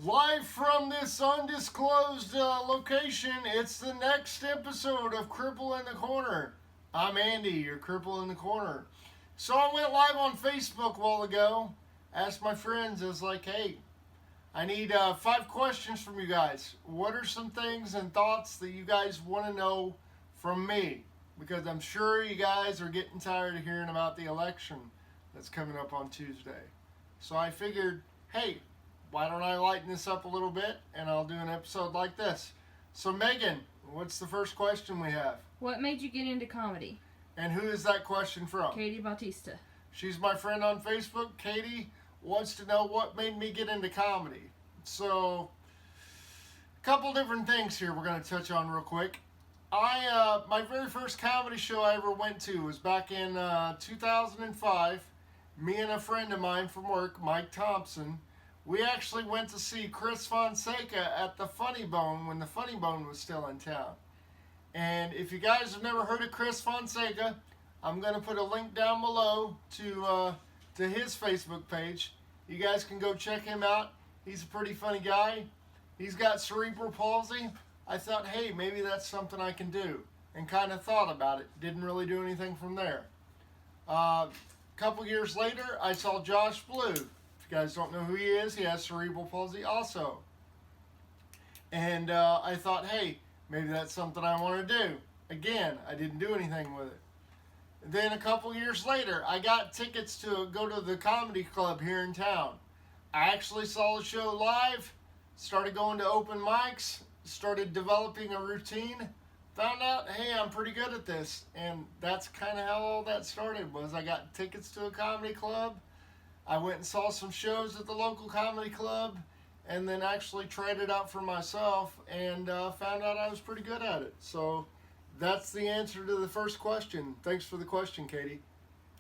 Live from this undisclosed location, it's the next episode of Cripple in the Corner. I'm Andy, your Cripple in the Corner. So I went live on Facebook a while ago, asked my friends, I was like, hey, I need 5 questions from you guys. What are some things and thoughts that you guys want to know from me? Because I'm sure you guys are getting tired of hearing about the election that's coming up on Tuesday. So I figured, hey, why don't I lighten this up a little bit and I'll do an episode like this. So Megan, what's the first question we have? What made you get into comedy? And who is that question from? Katie Bautista. She's my friend on Facebook. Katie wants to know what made me get into comedy. So, a couple different things here we're going to touch on real quick. My very first comedy show I ever went to was back in 2005. Me and a friend of mine from work, Mike Thompson, we actually went to see Chris Fonseca at the Funny Bone when the Funny Bone was still in town. And if you guys have never heard of Chris Fonseca, I'm going to put a link down below to his Facebook page. You guys can go check him out. He's a pretty funny guy. He's got cerebral palsy. I thought, hey, maybe that's something I can do. And kind of thought about it. Didn't really do anything from there. A couple years later, I saw Josh Blue. If you guys don't know who he is, he has cerebral palsy also. And I thought, hey, maybe that's something I want to do. Again, I didn't do anything with it. Then a couple years later, I got tickets to go to the comedy club here in town. I actually saw the show live, started going to open mics, started developing a routine, found out, hey, I'm pretty good at this. And that's kind of how all that started, was I got tickets to a comedy club. I went and saw some shows at the local comedy club, and then actually tried it out for myself and found out I was pretty good at it. So that's the answer to the first question. Thanks for the question, Katie.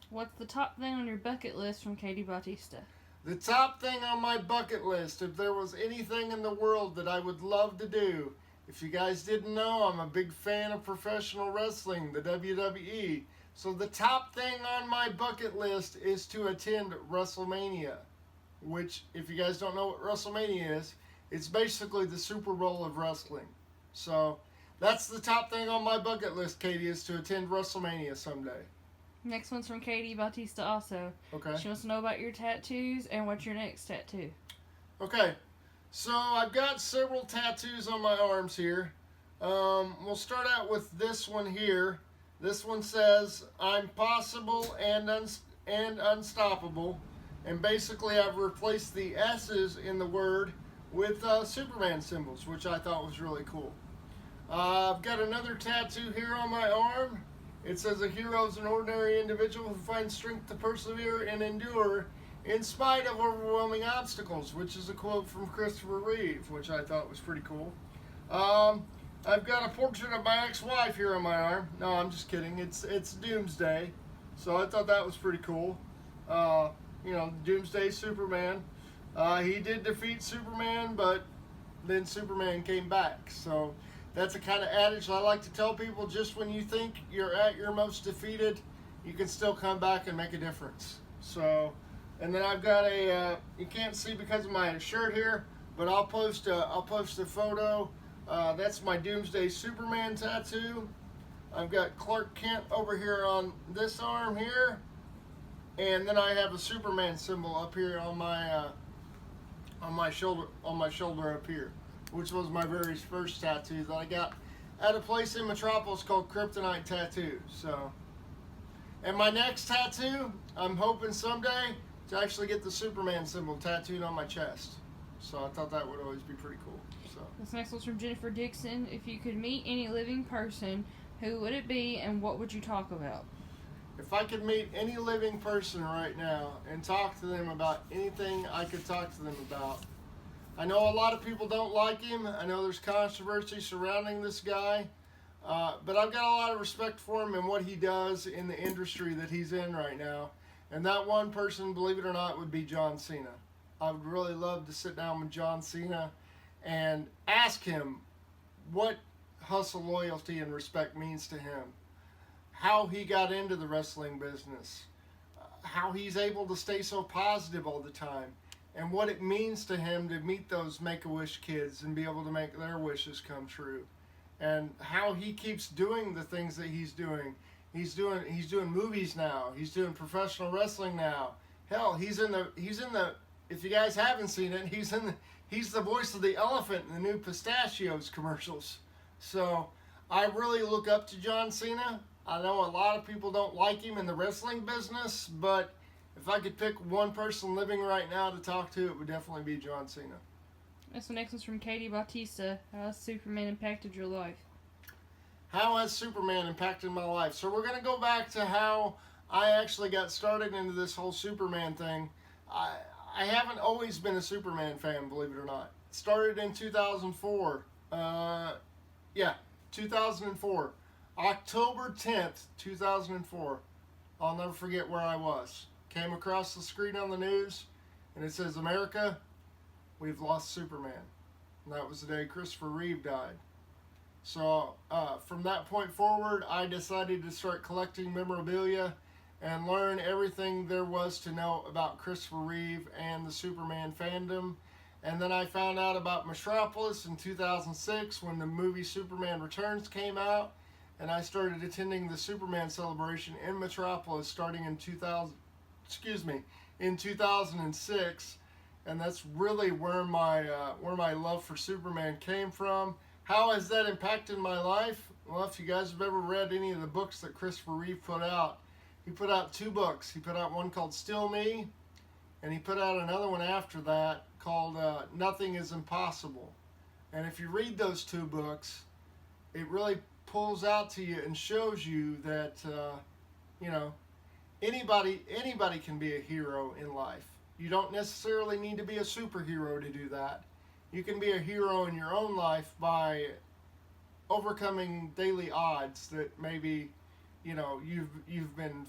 What's the top thing on your bucket list from Katie Bautista? The top thing on my bucket list, if there was anything in the world that I would love to do, if you guys didn't know, I'm a big fan of professional wrestling, the WWE. So the top thing on my bucket list is to attend WrestleMania, which, if you guys don't know what WrestleMania is, it's basically the Super Bowl of wrestling. So that's the top thing on my bucket list, Katie, is to attend WrestleMania someday. Next one's from Katie Bautista also. Okay. She wants to know about your tattoos and what's your next tattoo. Okay. So I've got several tattoos on my arms here. We'll start out with this one here. This one says, I'm possible and unstoppable. And basically I've replaced the S's in the word with Superman symbols, which I thought was really cool. I've got another tattoo here on my arm. It says, a hero is an ordinary individual who finds strength to persevere and endure in spite of overwhelming obstacles, which is a quote from Christopher Reeve, which I thought was pretty cool. I've got a portrait of my ex-wife here on my arm. No, I'm just kidding. It's Doomsday. So I thought that was pretty cool. Doomsday Superman. He did defeat Superman, but then Superman came back. So that's a kind of adage I like to tell people. Just when you think you're at your most defeated, you can still come back and make a difference. So, and then I've got you can't see because of my shirt here, but I'll post a photo. That's my Doomsday Superman tattoo. I've got Clark Kent over here on this arm here, and then I have a Superman symbol up here on my shoulder up here, which was my very first tattoo that I got at a place in Metropolis called Kryptonite Tattoo. So, and my next tattoo, I'm hoping someday to actually get the Superman symbol tattooed on my chest. So I thought that would always be pretty cool. So this next one's from Jennifer Dixon. If you could meet any living person, who would it be and what would you talk about? If I could meet any living person right now and talk to them about anything I could talk to them about, I know a lot of people don't like him. I know there's controversy surrounding this guy. But I've got a lot of respect for him and what he does in the industry that he's in right now. And that one person, believe it or not, would be John Cena. I would really love to sit down with John Cena and ask him what hustle, loyalty, and respect means to him. How he got into the wrestling business. How he's able to stay so positive all the time. and what it means to him to meet those Make-A-Wish kids and be able to make their wishes come true, and how he keeps doing the things that he's doing. He's doing movies now. He's doing professional wrestling now. Hell, he's in the if you guys haven't seen it, he's the voice of the elephant in the new Pistachios commercials. So I really look up to John Cena. I know a lot of people don't like him in the wrestling business, but if I could pick one person living right now to talk to, it would definitely be John Cena. This next one's from Katie Bautista. How has Superman impacted your life? How has Superman impacted my life? So we're going to go back to how I actually got started into this whole Superman thing. I haven't always been a Superman fan, believe it or not. It started in 2004. 2004. October 10th, 2004. I'll never forget where I was. Came across the screen on the news, and it says, America, we've lost Superman. And that was the day Christopher Reeve died. So from that point forward, I decided to start collecting memorabilia and learn everything there was to know about Christopher Reeve and the Superman fandom. And then I found out about Metropolis in 2006 when the movie Superman Returns came out, and I started attending the Superman celebration in Metropolis starting in 2006, and that's really where my love for Superman came from. How has that impacted my life? Well, if you guys have ever read any of the books that Christopher Reeve put out, he put out 2 books. He put out one called Still Me, and he put out another one after that called Nothing is Impossible. And if you read those 2 books, it really pulls out to you and shows you that, anybody can be a hero in life. You don't necessarily need to be a superhero to do that. You can be a hero in your own life by overcoming daily odds that maybe, you've been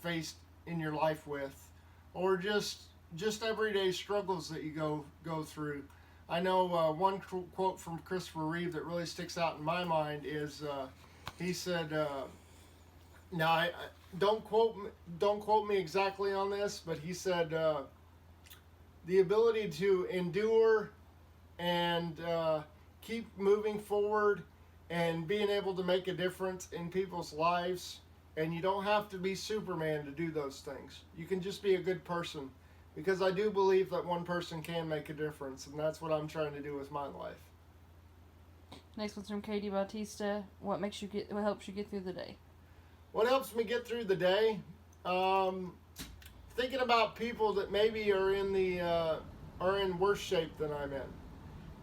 faced in your life with, or just everyday struggles that you go through. I know one quote from Christopher Reeve that really sticks out in my mind is he said, now don't quote me exactly on this, but he said the ability to endure and keep moving forward and being able to make a difference in people's lives. And you don't have to be Superman to do those things. You can just be a good person, because I do believe that one person can make a difference, and that's what I'm trying to do with my life. Next one's from Katie Bautista. What helps you get through the day? What helps me get through the day? Thinking about people that maybe are in worse shape than I'm in.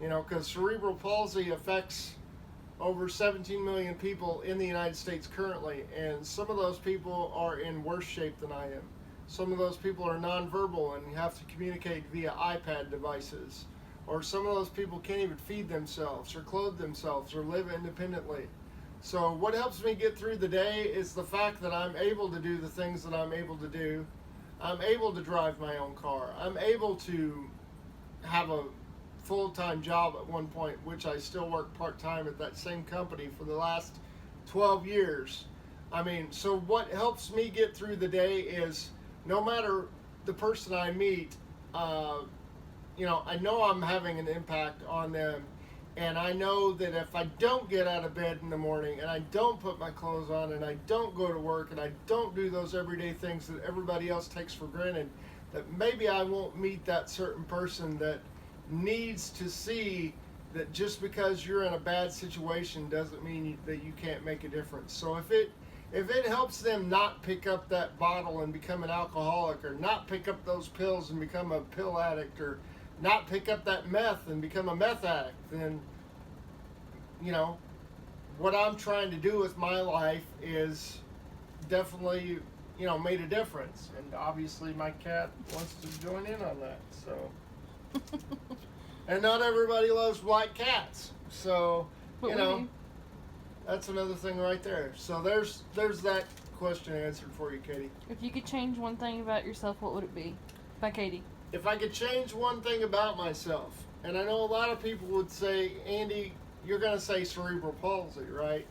Because cerebral palsy affects over 17 million people in the United States currently, and some of those people are in worse shape than I am. Some of those people are nonverbal and have to communicate via iPad devices. Or some of those people can't even feed themselves or clothe themselves or live independently. So what helps me get through the day is the fact that I'm able to do the things that I'm able to do. I'm able to drive my own car. I'm able to have a full-time job at one point, which I still work part-time at that same company for the last 12 years. So what helps me get through the day is no matter the person I meet, I know I'm having an impact on them, and I know that if I don't get out of bed in the morning and I don't put my clothes on and I don't go to work and I don't do those everyday things that everybody else takes for granted, that maybe I won't meet that certain person that needs to see that just because you're in a bad situation doesn't mean that you can't make a difference. So if it helps them not pick up that bottle and become an alcoholic, or not pick up those pills and become a pill addict, or not pick up that meth and become a meth addict, then what I'm trying to do with my life is definitely made a difference. And obviously my cat wants to join in on that, so and not everybody loves white cats, so that's another thing right there. So there's that question answered for you, Katie. If you could change one thing about yourself, what would it be? By Katie. If I could change one thing about myself, and I know a lot of people would say, Andy, you're going to say cerebral palsy, right?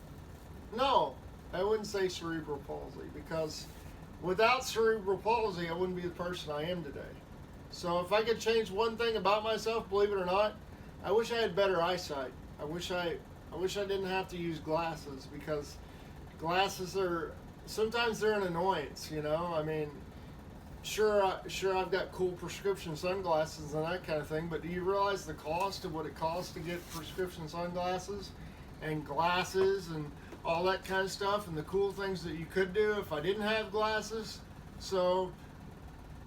No, I wouldn't say cerebral palsy, because without cerebral palsy, I wouldn't be the person I am today. So if I could change one thing about myself, believe it or not, I wish I had better eyesight. I wish I didn't have to use glasses, because glasses are sometimes they're an annoyance. You know, I mean, sure I've got cool prescription sunglasses and that kind of thing, but do you realize the cost of what it costs to get prescription sunglasses and glasses and all that kind of stuff, and the cool things that you could do if I didn't have glasses? So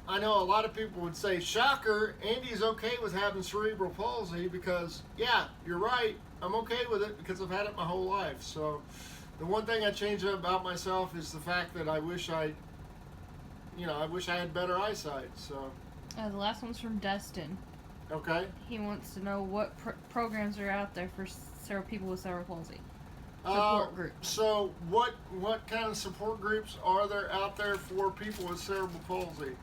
I know a lot of people would say, shocker, Andy's okay with having cerebral palsy, because, yeah, you're right, I'm okay with it because I've had it my whole life. So the one thing I change about myself is the fact that I wish I had better eyesight. So The last one's from Dustin. okay. He wants to know what programs are out there for several people with cerebral palsy. Support groups. So what kind of support groups are there out there for people with cerebral palsy?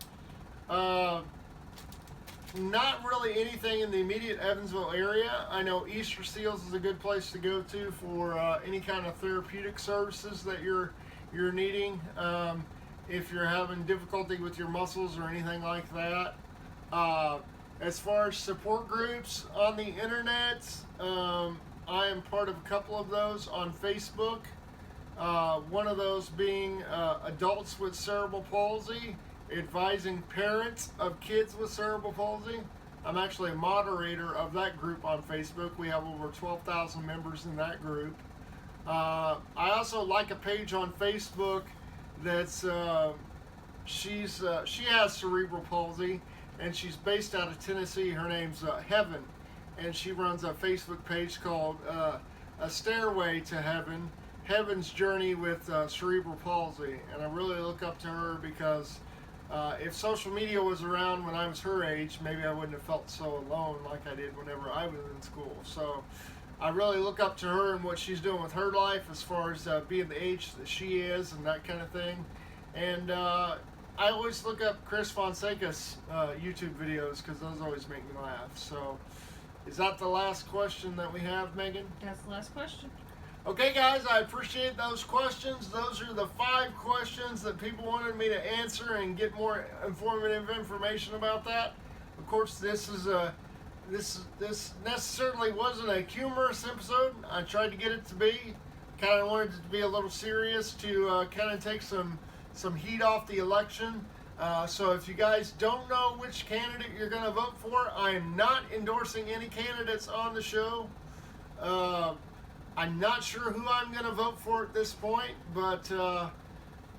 Not really anything in the immediate Evansville area. I know Easter Seals is a good place to go to for any kind of therapeutic services that you're needing. If you're having difficulty with your muscles or anything like that. As far as support groups on the internet, I am part of a couple of those on Facebook. One of those being Adults with Cerebral Palsy, advising parents of kids with cerebral palsy. I'm actually a moderator of that group on Facebook. We have over 12,000 members in that group. I also like a page on Facebook that's she has cerebral palsy, and she's based out of Tennessee. Her name's Heaven, and she runs a Facebook page called A Stairway to Heaven, Heaven's Journey with Cerebral Palsy. And I really look up to her because if social media was around when I was her age, maybe I wouldn't have felt so alone like I did whenever I was in school. So I really look up to her and what she's doing with her life as far as being the age that she is and that kind of thing. And I always look up Chris Fonseca's YouTube videos because those always make me laugh. So is that the last question that we have, Megan? That's the last question. Okay, guys, I appreciate those questions. Those are the 5 questions that people wanted me to answer and get more informative information about that. Of course, this necessarily wasn't a humorous episode. I tried to get it to be. Kind of wanted it to be a little serious to kind of take some heat off the election. So if you guys don't know which candidate you're going to vote for, I am not endorsing any candidates on the show. I'm not sure who I'm going to vote for at this point, but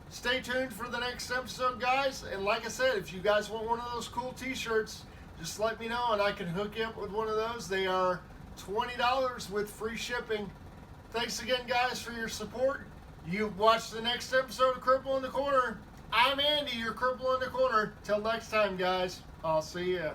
stay tuned for the next episode, guys. And like I said, if you guys want one of those cool t-shirts, just let me know and I can hook you up with one of those. They are $20 with free shipping. Thanks again, guys, for your support. You watch the next episode of Cripple in the Corner. I'm Andy, your Cripple in the Corner. Till next time, guys. I'll see ya.